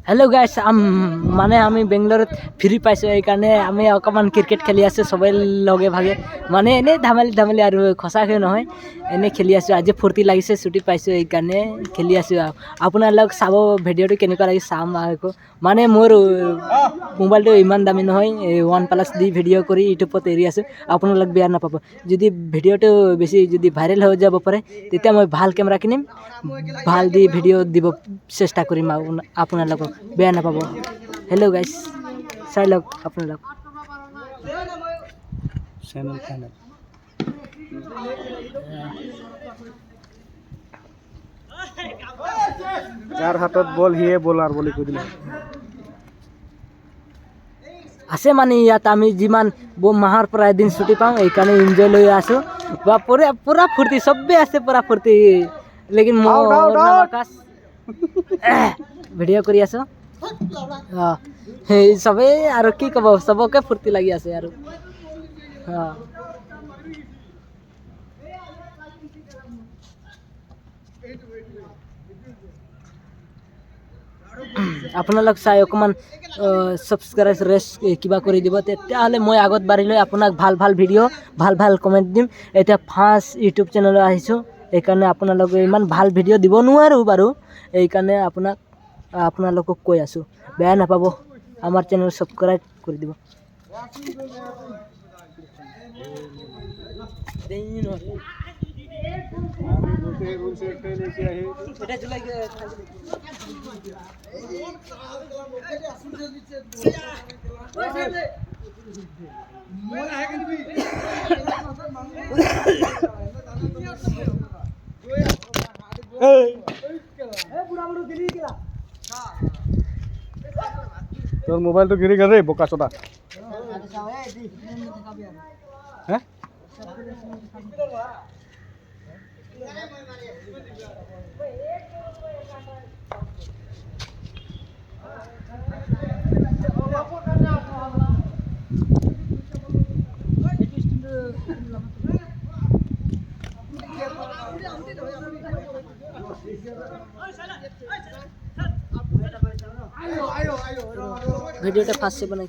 Hello' গাইছ, মানে আমি বেংগলোৰত ফ্ৰী পাইছোঁ, সেইকাৰণে আমি অকণমান ক্ৰিকেট খেলি আছোঁ চবেই লগে ভাগে, মানে এনেই ধেমালি আৰু সঁচাকৈ নহয়, এনেই খেলি আছোঁ। আজি ফূৰ্তি লাগিছে, ছুটি পাইছোঁ, সেইকাৰণে খেলি আছোঁ। আৰু আপোনালোক চাব ভিডিঅ'টো কেনেকুৱা লাগিছে চাম আকৌ। মানে মোৰ মোবাইলটো ইমান দামী নহয়, OnePlus দি ভিডিঅ' কৰি ইউটিউবত এৰি আছোঁ। আপোনালোক বেয়া নাপাব। যদি ভিডিঅ'টো বেছি যদি ভাইৰেল হৈ যাব পাৰে, তেতিয়া মই ভাল কেমেৰা কিনিম, ভাল দি ভিডিঅ' দিব চেষ্টা কৰিম। আপোনালোকক বেয়া নাপাব। হেল্ল' গাইছ, চাই লওক আপোনালোক। যাৰ হাতত বল সিয়ে বলাৰ বুলি কৈ দিলে। আছে মানে ইয়াত আমি যিমান মাহৰ পৰা এদিন ছুটি পাওঁ, সেইকাৰণে এনজয় লৈ আছোঁ। বা পুৰা ফূৰ্তি, চবেই আছে পুৰা ফূৰ্তি। লেকিন মোৰ নাম আকাশ, ভিডিঅ' কৰি আছোঁ। সেই চবেই আৰু কি ক'ব, চবকে ফূৰ্তি লাগি আছে আৰু। আপোনালোক চাই অকণমান ছাবস্ক্ৰাইব কিবা কৰি দিব, তেতিয়াহ'লে মই আগত বাঢ়ি লৈ আপোনাক ভাল ভিডিঅ' ভাল কমেণ্ট দিম। এতিয়া ফাৰ্ষ্ট ইউটিউব চেনেলত আহিছোঁ, সেইকাৰণে আপোনালোকে ইমান ভাল ভিডিঅ' দিব নোৱাৰোঁ বাৰু, সেইকাৰণে আপোনালোকক কৈ আছোঁ, বেয়া নাপাব। আমাৰ চেনেল ছাবস্ক্ৰাইব কৰি দিব। তোৰ মোবাইলটো গিৰি গ'ল ৰে বোকা চোদা। ভিডিওটা ফাৰ্স্ট से बनाई